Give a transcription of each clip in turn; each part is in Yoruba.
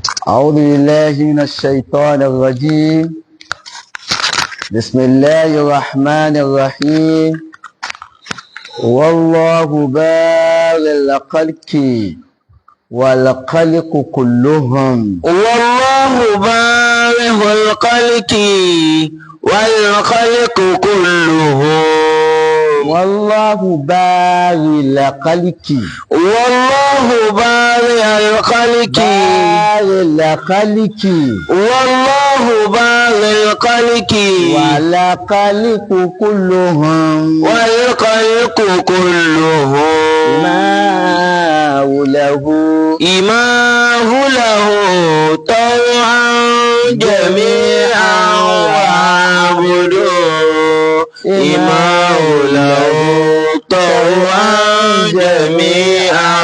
أعوذ بالله من الشيطان الرجيم. بسم الله الرحمن الرحيم. والله بارئ الخلق والخلق كلهم. والله بارئ الخلق والخلق كلهم. والله بارئ الخلق. والله بارئ الخلق. والله بارئ الخلق. والخلق كلهم. والخلق كلهم. إماه له طوعا جميعا وعبدوا إماه له طوعا جميعا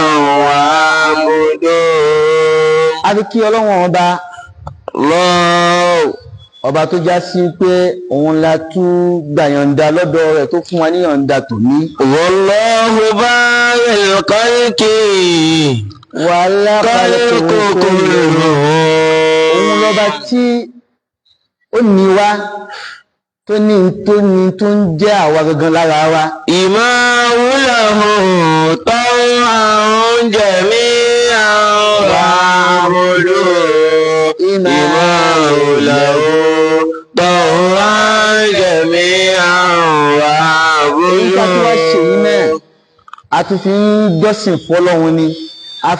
وعبدوا. àbí kí Ọlọ́run ọba tó já sí pé òun la tún gbàyànda lọ́dọ̀ rẹ̀ tó fún wa ní yànda tòní. Wallahu bari'ul khalqi wal khalqu kulluhum. òun lọ́ba tí ó ní wá tó ní tó ń jẹ́ àwa gangan lára wa. Imahu lahu taw'an jami'an wa'budu. Imahu lahu taw'an jami'an wa'budu. nígbà tí wọ́n ṣe yìí náà a tún fi ń gbọ́sìn fún Ọlọ́run ni a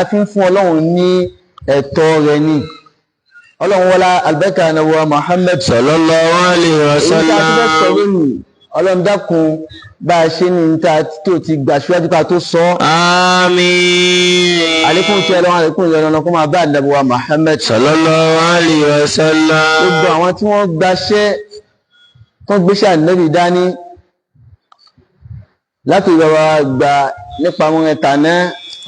fi ń fún Ọlọ́run ní ẹ̀tọ́ rẹ̀ ni. Ọlọ́run wọlá albẹ́ka anabuwa Muhammad sallallahu alaihi wasallam. èyí tí a ti fẹ́ sọ lónìí Ọlọ́run dákun bá a ṣe ní níta tó ti gbà síwájú ká tó sọ. Àmín. àlékún tí Ọlọ́run àlékún ìyọ̀nà kó máa bá anabuwa Muhammad sallallahu alaihi wasallam. gbogbo àwọn tí wọ́n gbaṣẹ́ tó gbéṣẹ́ ànábì dání láti ìrọ̀rọ̀ àgbà nípa àwọn ẹ̀ta náà.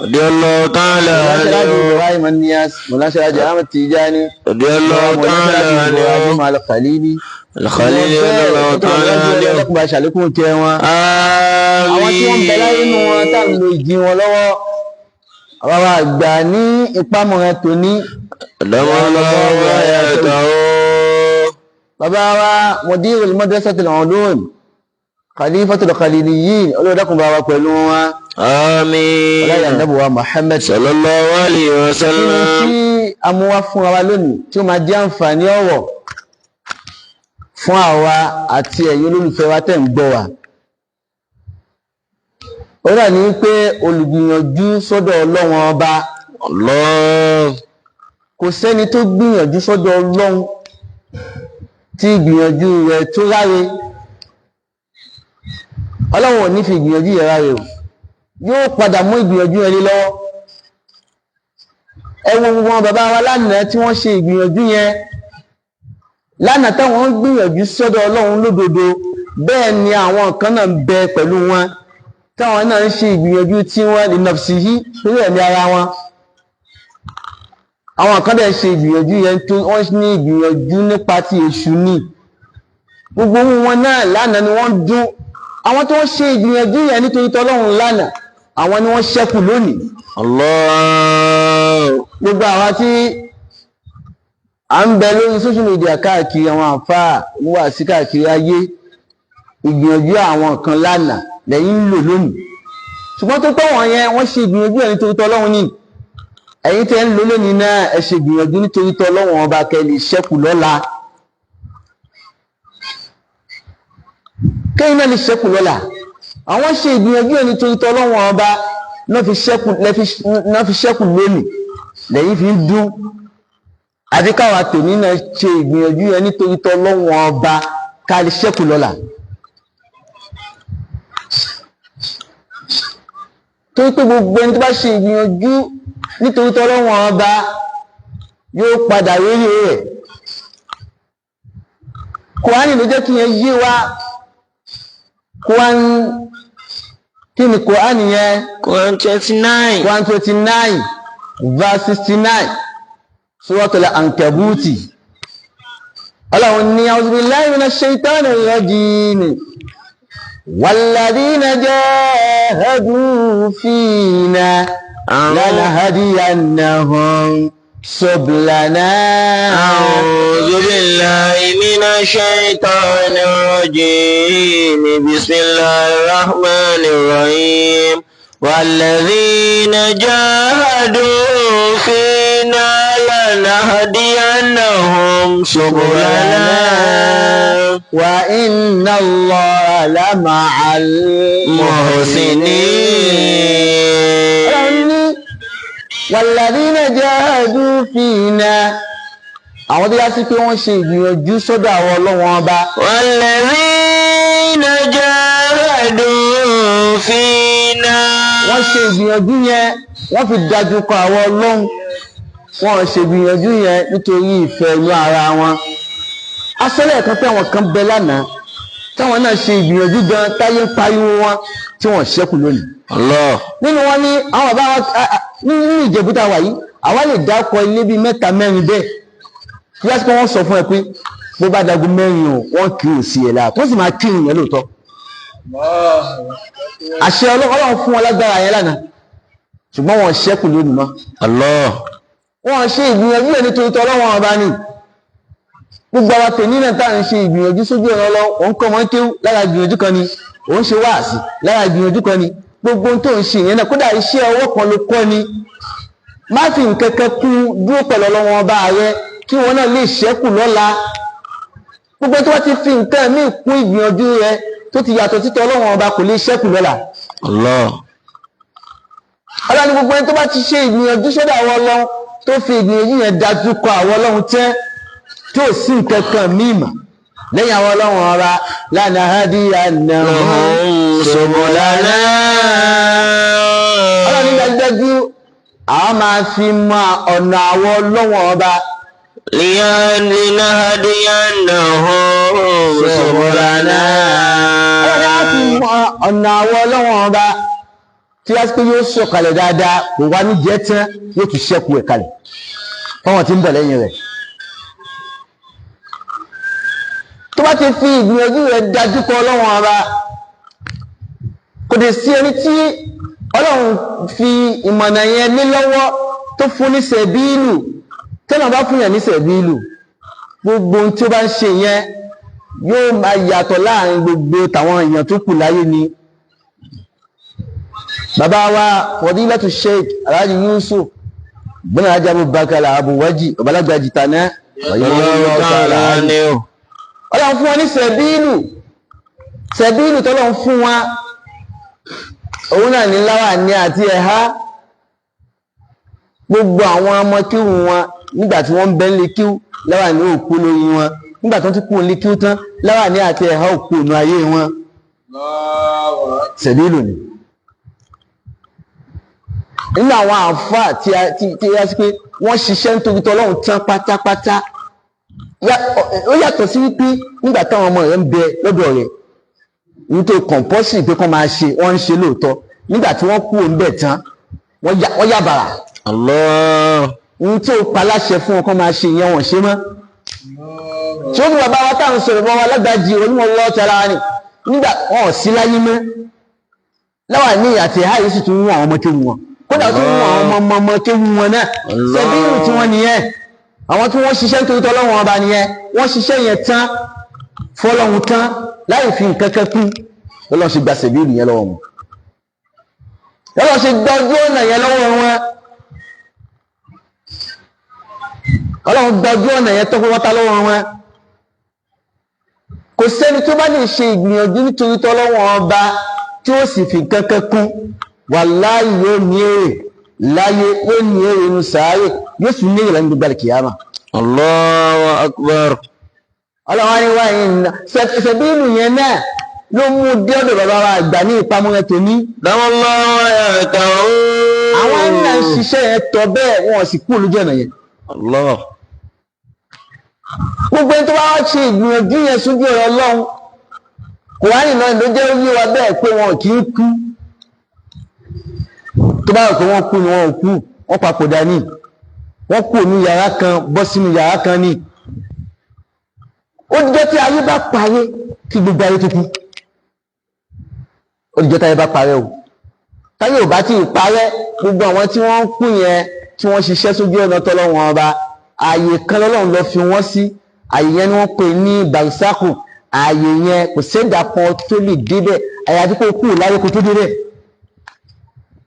Radiyallahu ta'ala anhu. Ibrahim Niyas, Mọ̀láṣẹ́rájì Ahmad Tijani, Radiyallahu ta'ala anhu. Ibrahim Al-Khalili. Al-Khalili radiyallahu ta'ala anhu. Ọlọ́kùnrin aṣàlékún tẹ wọn. Àmín. Àwọn tí wọ́n ń bẹ láyé nínú wọn tá ń lo ìdí wọn lọ́wọ́. Àwọn àgbà ní ìpamọ́ rẹ̀ tó ní. Bàbá wa Mudirul Madrasatil Ulum, Khalifatul Khaliliyyin, olóòdákùn bá wa pẹ̀lú wọn. Àmín. Ọláyà Ànábì Muhammad sallallahu alaihi wasallam. Tí a mú wá fún wa lónìí tí ó máa jẹ́ àǹfààní ọ̀wọ̀ fún àwa àti ẹ̀yin olólùfẹ́ wa tẹ́ ń gbọ́ wa. Ó rà ní pé olùgbìyànjú sọ́dọ̀ Ọlọ́run ọba. Allah. Kò sẹ́ni tó gbìyànjú sọ́dọ̀ Ọlọ́run tí ìgbìyànjú rẹ̀ tó ráre. Ọlọ́run ò ní fi ìgbìyànjú yẹn ráre o. Yóò padà mú ìgbìyànjú ẹni lọ́wọ́. Ẹ wo gbogbo wọn bàbá wa lánàá tí wọ́n ṣe ìgbìyànjú yẹn. Lánàá táwọn ń gbìyànjú sọ́dọ̀ Ọlọ́run lódodo, bẹ́ẹ̀ ni àwọn kan náà ń bẹ pẹ̀lú wọn táwọn náà ń ṣe ìgbìyànjú tí wọ́n lè nafsi yí lórí ẹ̀mí ara wọn. Àwọn kan dẹ̀ ṣe ìgbìyànjú yẹn tó wọ́n ní ìgbìyànjú nípa ti èṣù ni. Gbogbo wọn náà lánàá ni wọ́n dún. Àwọn tó ń ṣe ìgbìyànjú yẹn nítorí tọ́lọ́run lánàá, àwọn ni wọ́n ṣẹ́kù lónìí. Allah. Gbogbo àwọn tí a ń bẹ lórí social media káàkiri àwọn àfáà wà sí káàkiri ayé, ìgbìyànjú àwọn kan lánàá lẹ́yìn ń lò lónìí. Ṣùgbọ́n tó tọ́ wọ̀n yẹn wọ́n ṣe ìgbìyànjú ẹ̀ nítorí tọ́lọ́run ní. Ẹ̀yin tẹ́ ń lò lónìí náà ẹ ṣe ìgbìyànjú nítorí tọ́lọ́run ọba kẹ́ lè ṣẹ́kù lọ́la. Kẹ́yìn náà lè ṣẹ́kù lọ́la. Àwọn ṣe ìgbìyànjú ẹ̀ nítorí tọ́lọ́run ọba náà fi ṣẹ́kù lónìí lẹ́yìn fi ń dún. Àti káwa tòní náà ṣe ìgbìyànjú ẹ̀ nítorí tọ́lọ́run ọba ká lè ṣẹ́kù lọ́la. Torí pé gbogbo ẹni tó bá ṣe ìgbìyànjú nítorí tọ́lọ́run ọba yóò padà rí rẹ̀. Kùránì ló jẹ́ kí yẹn yé wa. Kí ni Kùránì yẹn? Quran 29. Quran 29 verse 69 Suratul Ankabuti. Ọlọ́run ní a'udhu billahi minash shaitanir rajim. والذين جاهدوا فينا لنهدينهم سبلنا أعوذ بالله من الشيطان الرجيم بسم الله الرحمن الرحيم والذين جاهدوا فينا لنهدينهم سبلنا وإن الله لمع المحسنين والذين جاهدوا فينا àwọn tó yá sí pé wọ́n ṣe ìgbìyànjú sọ́dọ̀ àwọn Ọlọ́run ọba. والذين جاهدوا فينا wọ́n ṣe ìgbìyànjú yẹn wọ́n fi dájú kọ àwọn Ọlọ́run wọ́n ṣe ìgbìyànjú yẹn nítorí ìfẹ́ inú ara wọn. asọ́lẹ̀ kan pé àwọn kan bẹ lánàá táwọn náà ṣe ìgbìyànjú gan táyé ń pariwo wọn tí wọ́n ṣẹ́kù lónìí. Allah. nínú wọn ní àwọn bàbá wọn nínú Ìjẹ̀bú tá a wà yìí àwa lè dákọ ilé bíi 3 4 bẹ́ẹ̀ kí wọ́n sọ pé wọ́n sọ fún ẹ pé bó bá dago 4 o wọ́n kì í sí ẹ̀ láà tó sì máa kí ìyẹn lóòótọ́. àṣẹ Ọlọ́run fún wọn lágbára yẹn lánàá ṣùgbọ́n wọ́n ṣẹ́kù lónìí mọ́. Allah. wọ́n ṣe ìgbìyànjú ẹ̀ nítorí tọ́lọ́wọ́n ọba ni gbogbo àwọn tèmi náà tá à ń ṣe ìgbìyànjú sójú ọ̀nà lọ òun kọ́ wọn kéwú lára ìgbìyànjú kan ni òun ṣe wáàsí lára ìgbìyànjú kan ni gbogbo ohun tó ń ṣe ìyẹn náà kódà iṣẹ́ ọwọ́ kan ló kọ́ ni má fi nǹkan kan kún dúró pẹ̀lú Ọlọ́run ọba rẹ kí wọn náà lè ṣẹ́kù lọ́la gbogbo tó bá ti fi nǹkan míì kún ìgbìyànjú rẹ tó ti yàtọ̀ títọ́ Ọlọ́run ọba kò lè ṣẹ́kù lọ́la. Allah. Ọlọ́run gbogbo ẹni tó bá ti ṣe ìgbìyànjú sọ́dọ̀ àwọn Ọlọ́run tó fi ìgbìyànjú yẹn dájú kọ àwọn Ọlọ́run tẹ́ tí ò sí nǹkan kan míì mà lẹ́yìn àwọn Ọlọ́run ọba lanahadiyannahum subulana. Ọlọ́run ní dájúdájú àwọn máa fi mọ ọ̀nà àwọn Ọlọ́run ọba. Lanahadiyannahum subulana. Ọlọ́run á fi mọ ọ̀nà àwọn Ọlọ́run ọba tí wá sí pé yóò sọ̀kalẹ̀ dáadáa kò wá ní jẹ́ tán yóò tún ṣẹ́kù ẹ̀ kalẹ̀ fáwọn tí ń bọ̀ lẹ́yìn rẹ̀. tó bá ti fi ìgbìyànjú rẹ̀ dájú kọ Ọlọ́run ọba kò dé sí ẹni tí Ọlọ́run fi ìmọ̀nà yẹn lé lọ́wọ́ tó fún ní sẹ̀bíìlù tẹ́nà bá fún yàn ní sẹ̀bíìlù gbogbo ohun tí ó bá ń ṣe yẹn yóò máa yàtọ̀ láàrin gbogbo tàwọn èèyàn tó kù láyé ni. bàbá wa Fadilatu Sheikh Alhaji Yusuf bin ajabu bakala abuwaji ọ̀bálàgbà jìtànà Ọlọ́run fún wọn ní sẹ̀bíìlù tọ́lọ́run fún wa òun náà ní láwàní àti ẹ̀há gbogbo àwọn ọmọ kíwù wọn nígbà tí wọ́n ń bẹ́ lé kíwù láwàní òkú lórí wọn nígbà tí wọ́n ti kú lé kíwù tán láwàní àti ẹ̀há òkú ònú ayé wọn sẹ̀bíìlù ni. nínú àwọn àǹfà tí a sí pé wọ́n ṣiṣẹ́ nítorí tọ́lọ́run tán pátápátá ó yàtọ̀ sí wípé nígbà táwọn ọmọ rẹ̀ ń bẹ lọ́dọ̀ rẹ̀ nítorí kọ̀ǹpọ́sì pé kọ́ máa ṣe wọ́n ń ṣe lóòótọ́ nígbà tí wọ́n kú òun bẹ̀ tán wọ́n yàbàrà. Allah. ní tí ó paláṣẹ fún wọn kọ́ máa ṣe ìyẹn wọ́n ṣe mọ́. tí ó ní bàbá wa táwọn sọ̀rọ̀ bọ́ wa lágbàjì onímọ̀ lọ́ọ́ tara ni nígbà wọn ò sí láyé mọ́ láwà ní àti ẹ̀há yìí sì tún wọ́n àwọn ọmọ kéwu wọn kódà tún wọ́n àwọn ọmọ kéwu wọn náà sẹ́bíìrù tí wọ́n nìyẹn àwọn tí wọ́n ṣiṣẹ́ nítorí tọ́lọ́run ọba nìyẹn wọ́n ṣiṣẹ́ yẹn tán fọlọ́run tán láì fi nǹkan kan kú Ọlọ́run ṣe gba sẹ̀bíìrù yẹn lọ́wọ́ wọn Ọlọ́run ṣe gba ojú ọ̀nà yẹn lọ́wọ́ wọn Ọlọ́run gba ojú ọ̀nà yẹn tọ́kọ́ wọ́ta lọ́wọ́ wọn kò sẹ́ni tó bá lè ṣe ìgbìyànjú nítorí tọ́lọ́run ọba tí ó sì fi nǹkan kan kú wàláhì yóò ní èrè láyé yóò ní èrè inú sàárè yóò sì ní ìlànà gbogbo àlùkìyámà. Allahu akbar. Ọlọ́run ayé wá yìí nà sẹ̀bíìlù yẹn náà ló mú dé ọ̀dọ̀ bàbá wa àgbà ní ìpamọ́ yẹn tó ní. Dáwọ́láwọ́ ẹ̀ka ó. Àwọn náà ń ṣiṣẹ́ yẹn tọ́ bẹ́ẹ̀ wọn sì kú olójú ọ̀nà yẹn. Allah. Gbogbo ẹni tó bá wá ṣe ìgbìyànjú yẹn sójú ọ̀rọ̀ Ọlọ́run kò wá nìlọ ló jẹ́ yé wa bẹ́ẹ̀ pé wọn kì í kú. Tó bá rò pé wọ́n kú ni wọn ò kú wọ́n papòdà ní wọ́n kú ní yàrá kan bọ́ sínú yàrá kan ní. Ó jẹ́ tí ayé bá parẹ́ kí gbogbo ayé tó kú. Ó jẹ́ tí ayé bá parẹ́ o. Táyé ò bá tí ì parẹ́ gbogbo àwọn tí wọ́n ń kú yẹn tí wọ́n ṣiṣẹ́ sójú ọ̀nà tọ́lọ́wọ́n ọba ààyè kan lọ́lọ́run lọ fi wọ́n sí ààyè yẹn ni wọ́n pè ní barisaku ààyè yẹn kò sédà kan tó lè débẹ̀ àyàfi kó kúrò láyé kó tó débẹ̀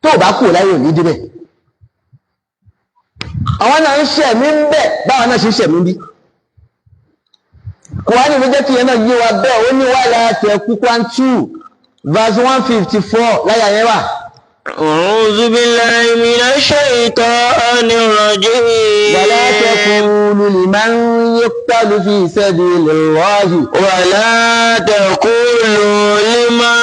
tó o bá kúrò láyé ò ní débẹ̀ àwọn náà ń ṣẹ̀mí ń bẹ̀ báwọn náà ṣe ń ṣẹ̀mí bí kùránì ló jẹ́ kí yẹn náà yé wa bẹ́ẹ̀ ó ní wàhálà tẹ̀kú Quran 2 verse 154 láyà yẹn wà. أعوذ بالله من الشيطان الرجيم ولا تقولوا لمن يقتل في سبيل الله ولا تقولوا لمن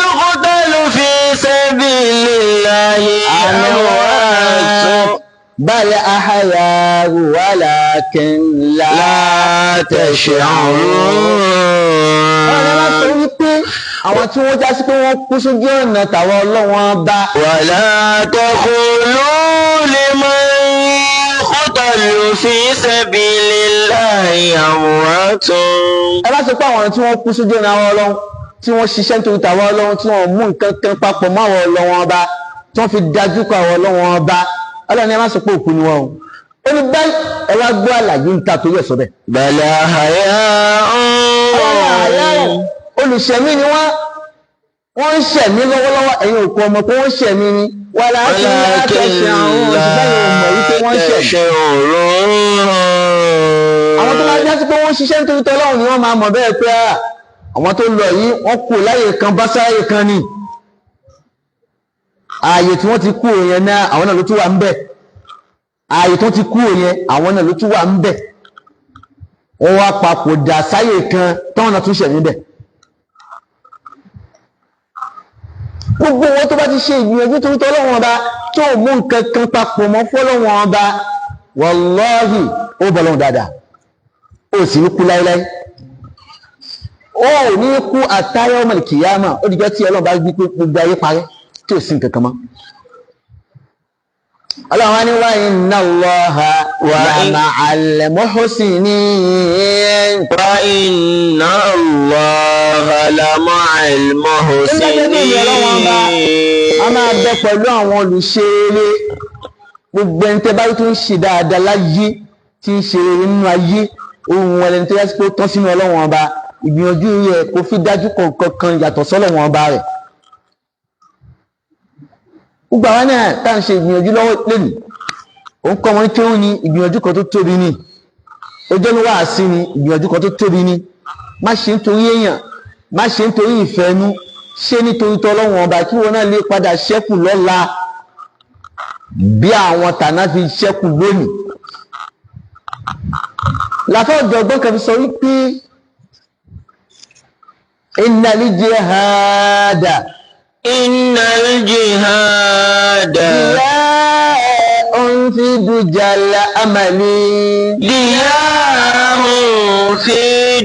يقتل في سبيل الله أموات بل أحياء ولكن لا تشعرون. àwọn tí wọ́n já sí pé wọ́n kú sójú ọ̀nà tàwọn ọlọ́wọ́n bá. ولا تقولوا لمن يقتل في سبيل الله أموات. ẹ bá sọ pé àwọn tí wọ́n kú sójú ọ̀nà àwọn ọlọ́run tí wọ́n ṣiṣẹ́ nítorí tàwọn ọlọ́run tí wọ́n mú nǹkan kan papọ̀ mọ́ àwọn ọlọ́wọ́n ọba tí wọ́n fi dájú kọ àwọn ọlọ́wọ́n ọba ọlọ́run ẹ má sọ pé òkú ni wọ́n o. ó ní báyìí ẹ wá gbọ́ àlàyé ń ta torí ẹ̀ sọ bẹ́ẹ̀. بل أحياء. olùṣẹ̀mí ni wọ́n ń ṣẹ̀mí lọ́wọ́lọ́wọ́ ẹ̀yin òkú ọmọ pé wọ́n ṣẹ̀mí ni wà láti látẹ̀ṣẹ̀ àwọn òṣìṣẹ́ yóò mọ̀ wípé wọ́n ṣẹ̀mí. àwọn tó máa jẹ́ sí pé wọ́n ṣiṣẹ́ nítorí tọ́lọ́run ni wọ́n máa mọ̀ bẹ́ẹ̀ pé àwọn tó lọ yìí wọ́n kú láyè kan bá sáyè kan ni ààyè tí wọ́n ti kú yẹn náà àwọn náà ló tún wà ń bẹ̀ ààyè tó ti kú yẹn àwọn náà ló tún wà ń bẹ̀ wọ́n wá papòdà sáyè kan táwọn náà tún ṣẹ̀mí bẹ̀. gbogbo wọn tó bá ti ṣe ìgbìyànjú torí tọ́lọ́wọ́n ọba tó mú nǹkan kan papọ̀ mọ́ fọ́lọ́wọ́n ọba wàláhì ó bọ̀lọ́wọ́n dáadáa ó sì ní kú láíláí ó ní kú àtàyà ọmọ ìkìyàmà ó dìjọ́ tí ọlọ́run bá gbé gbogbo ayé parẹ́ tí ò sí nǹkan kan mọ́. ọlọ́run á ní wa inna Allaha ma'al muhsinin. wa inna Allaha ma'al muhsinin. a máa bẹ pẹ̀lú àwọn olùṣe rere gbogbo ẹni tẹ́ bá rí tó ń ṣe dáadáa láyé tí ń ṣe rere nínú ayé ohun ẹlẹ́ni tó yẹ kó tán sínú ọlọ́run ọba ìgbìyànjú rẹ̀ kò fi dájú kankan yàtọ̀ sọ́lọ́run ọba rẹ̀. gbogbo àwọn náà tá à ń ṣe ìgbìyànjú lọ́wọ́ lẹ́nu òun kọ́ wọn kéwù ní ìgbìyànjú kan tó tóbi ní ojú ọ̀nà wàásí ní ìgbìyànjú kan tó tóbi ní má ṣe nítorí èèyàn má ṣe nítorí ìfẹ́nu ṣe nítorí tọ́lọ́run ọba kí wọn náà lè padà ṣẹ́kù lọ́la bí àwọn tàná fi ṣẹ́kù lónìí. làfẹ́ ọ̀jọ̀gbọ́n kan fi sọ wípé innal jihada. innal jihada. diya'un fi dujal amali. diya'un fi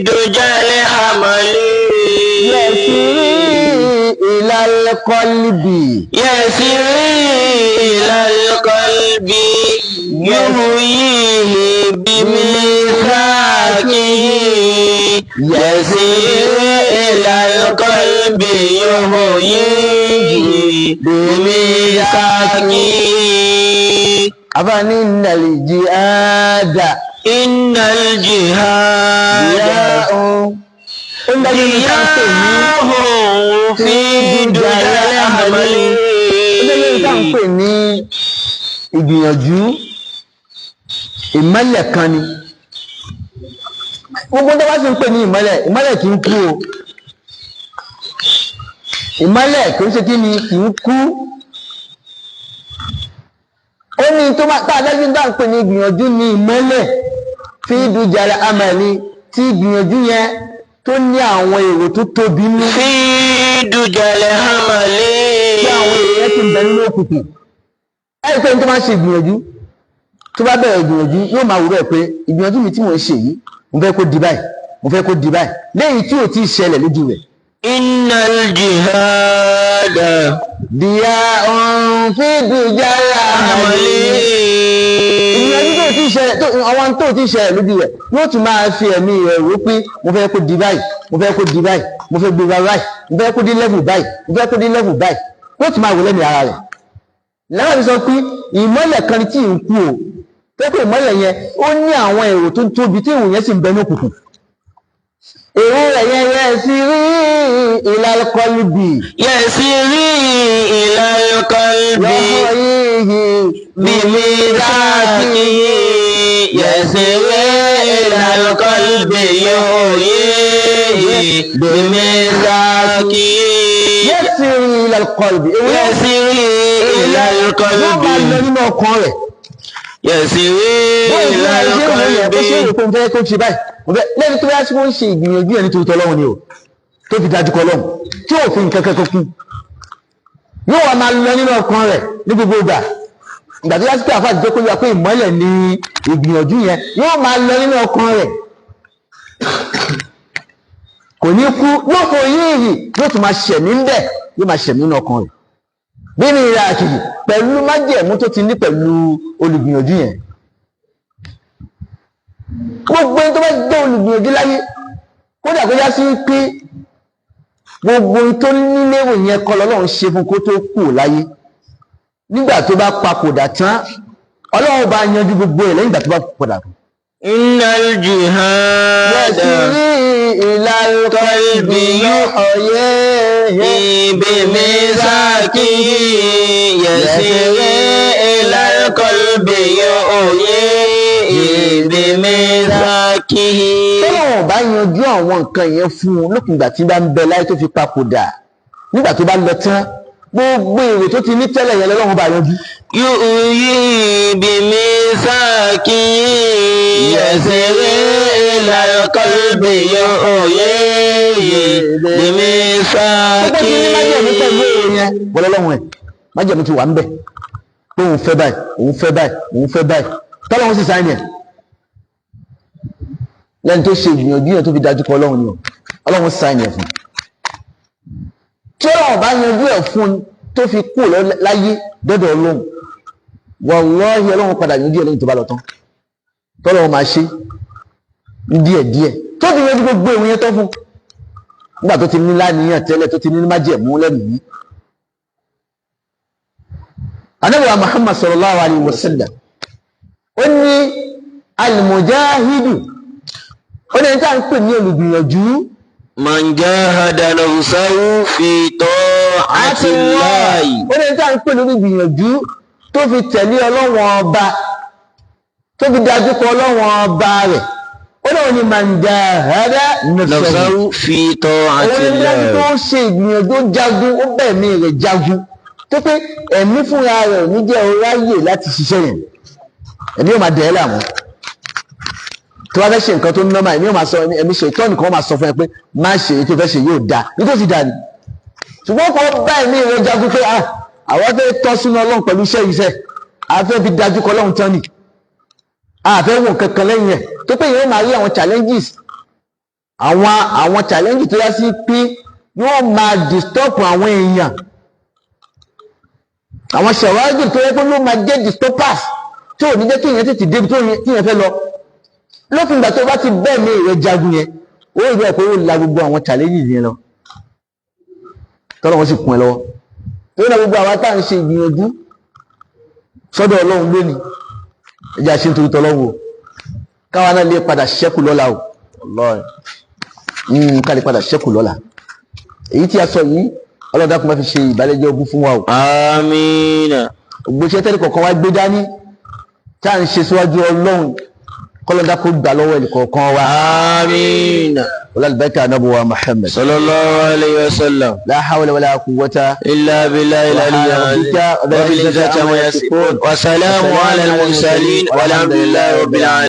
dujal amali. yasiri ilal qalbi. yasiri ilal qalbi. yuhyihi bimithaqi. يسير إلى القلب يهويه بميثاقه. أفني إن الجهاد إن الجهاد ضياء في دجال العمل. ìgbìyànjú ìmọ́lẹ̀ kan ni gbogbo tó bá sì ń pè ní ìmọ́lẹ̀ kì í kú o ìmọ́lẹ̀ kì í ṣe kí ni kì í kú ó ní tó bá tá a dájú dá ń pè ní ìgbìyànjú ní ìmọ́lẹ̀ fi dujal amali tí ìgbìyànjú yẹn tó ní àwọn èrò tó tóbi ní. fi dujal amali. tí àwọn èrò yẹn ti bẹ nínú òkùnkùn ẹ̀rí pé ní tó máa ń ṣe ìgbìyànjú tó bá bẹ̀rẹ̀ ìgbìyànjú yóò máa wúrọ̀ pé ìgbìyànjú mi tí mò ń ṣe yìí mo fẹ́ kó di báyìí mo fẹ́ kó di báyìí lẹ́yìn tí ò tí ì ṣẹlẹ̀ lójú rẹ̀. innal jihada diya'un fi dujal amali. ìgbìyànjú tó ti ṣẹlẹ̀ àwọn tó ti ṣẹlẹ̀ lójú rẹ̀ yóò tún máa fi ẹ̀mí rẹ̀ rò pé mo fẹ́ kó di báyìí mo fẹ́ kó di báyìí mo fẹ́ gbé báyìí mo fẹ́ kó di level báyìí mo fẹ́ kó di level báyìí yóò tún máa wò lẹ́mìí ara rẹ̀ láàrín sọ pé ìmọ́lẹ̀ kan tí ń kú o tó pé ìmọ́lẹ̀ yẹn ó ní àwọn èrò tó tóbi tí ìwò yẹn sì ń bẹ ní òkùnkùn èrò rẹ̀ yẹn yasiri ilal qalbi yasiri ilal qalbi bimizaki yasiri ilal qalbi bimizaki yasiri ilal qalbi yasiri ilal qalbi yóò máa lọ nínú ọkàn rẹ̀ yasiri ilal qalbi ó ṣe èrò fún fẹ́ kó ṣe báyìí lẹ́ni tó yá sí wọ́n ń ṣe ìgbìyànjú ẹni tó tọ́lọ́run ni o tó fi dájú kọ lọ́hùn tí ò fi nǹkan kankan kú yóò wá máa lọ nínú ọkàn rẹ̀ ní gbogbo ìgbà ìgbà tó yá sí pé àfáà ti jẹ́ kó yá pé ìmọ́lẹ̀ ni ìgbìyànjú yẹn yóò máa lọ nínú ọkàn rẹ̀ kò ní kú yóò fò yíyì yóò tún máa ṣẹ̀mí ń bẹ̀ yóò máa ṣẹ̀mí nínú ọkàn rẹ̀ bí ní ìrà àkìyì pẹ̀lú májẹ̀mú tó ti ní pẹ̀lú olùgbìyànjú yẹn gbogbo ẹni tó bá jẹ́ olùgbìyànjú láyé kódà kó já sí pé gbogbo tó níléèwò yẹn kọ́ lọ́lọ́run ṣe fún kó tó kù láyé nígbà tó bá papòdà tán ọlọ́run bá yanjú gbogbo ẹ̀ lẹ́yìn ìgbà tó bá papòdà tán. innal jihada yasiri ilal qalbi bimizaki yasiri ilal qalbi bimizaki. tọ́lọ́wọ̀n bá yanjú àwọn nǹkan yẹn fún un lókùn ìgbà tí bá ń bẹ láyé tó fi papòdà nígbà tó bá lọ tán gbogbo èrè tó ti ní tẹ́lẹ̀ yẹn lọ́wọ́n bá yanjú. yu'yi bimizaki yasiri ilal qalbi yu'yi bimizaki. gbogbo tí ní májèmú pẹ̀lú èrè yẹn bọ́lá lọ́wọ́n ẹ̀ májèmú ti wà ń bẹ̀ pé òun fẹ́ báyìí òun fẹ́ báyìí òun fẹ́ báyìí tọ́lọ́wọ́n sì sáyẹn yẹn lẹ́ni tó ṣe ìgbìyànjú yẹn tó fi dájú kọ ọlọ́run ni ọlọ́run sáyẹn yẹn fún tí ọlọ́run bá yanjú ẹ̀ fún tó fi kú láyé dọ́dọ̀ ọlọ́run wallahi ọlọ́run padà yanjú ẹ̀ lẹ́yìn tó bá lọ tán tọ́lọ́run máa ṣe ní díẹ̀díẹ̀ tó fi yanjú gbogbo ìwé yẹn tán fún nígbà tó ti ní láníyàn tẹ́lẹ̀ tó ti ní májẹ̀mú lẹ́mìí. Ànábì wa Muhammad sallallahu alayhi wa sallam ó ní al-mujahidu ó ní ẹni tá à ń pè ní olùgbìyànjú. man jahada nafsahu fi ta'atillahi. ó ní ẹni tá à ń pè ní olùgbìyànjú tó fi tẹ̀lé ọlọ́wọ́n ọba tó fi dájú kọ ọlọ́wọ́n ọba rẹ̀ ó náà ní man jahada nafsahu fi ta'atillahi. òun ní ẹni tó ṣe ìgbìyànjú jagun ó bẹ̀mí rẹ̀ jagun tó pé ẹ̀mí fúnra rẹ̀ ò ní jẹ́ oráyè láti ṣiṣẹ́ yẹn ẹ̀mí yóò máa dẹ̀ ẹ́ láàmú tó bá fẹ́ ṣe nǹkan tó nọ́mà ẹ̀mí yóò máa sọ ẹ̀mí ṣe ìtọ́nì kan máa sọ fún ẹ pé má ṣe èyí tó fẹ́ ṣe yóò dáa nítòsí dáa ni ṣùgbọ́n kò bá ẹ̀mí rẹ̀ jagun pé àwọn fẹ́ tọ́ sínú ọlọ́run pẹ̀lú iṣẹ́ iṣẹ́ àfẹ́ fi dájú kọ ọlọ́run tán ni àfẹ́ wò kankan lẹ́yìn ẹ̀ tó pé yóò máa rí àwọn challenges àwọn challenges tó yá sí pé yóò máa disturb àwọn èèyàn àwọn ṣàwárí tó yẹ kó ló máa jẹ́ disturbers tí ò ní jẹ́ kí èèyàn tètè débi tí èèyàn fẹ́ lọ lópin ìgbà tó bá ti bẹ́ẹ̀ ní ìrẹ́ jagun yẹn ó rí ẹ̀ pé ó la gbogbo àwọn challenges yẹn lọ tọ́lọ́ wọn sì kún ẹ lọ́wọ́ tó ní gbogbo àwọn táà ń ṣe ìgbìyànjú sọ́dọ̀ ọlọ́run lónìí ẹjẹ́ àṣẹ nítorí tọ́lọ́wọ́ káwa náà lè padà ṣẹ́kù lọ́la o ká lè padà ṣẹ́kù lọ́la èyí tí a sọ yìí ọlọ́dà kò má fi ṣe ìbálẹ́jọ́ ogún fún wa o. àmín. ògbóṣẹ́ tẹ́lẹ̀ kọ̀ọ̀kan wá gbé dání tá à ń ṣe síwájú ọlọ́run kọ́lọ́dà kó gbà lọ́wọ́ ẹnì kọ̀ọ̀kan wa. àmín. olùbẹ́kẹ̀ anábùwà Muhammad. sallallahu alayhi wa sallam. la hawla wala quwwata illa billahi al-aliyyil azim. wa bil izzati amma yasifun. wa salamun ala al-mursalin walhamdulillahi rabbil alamin.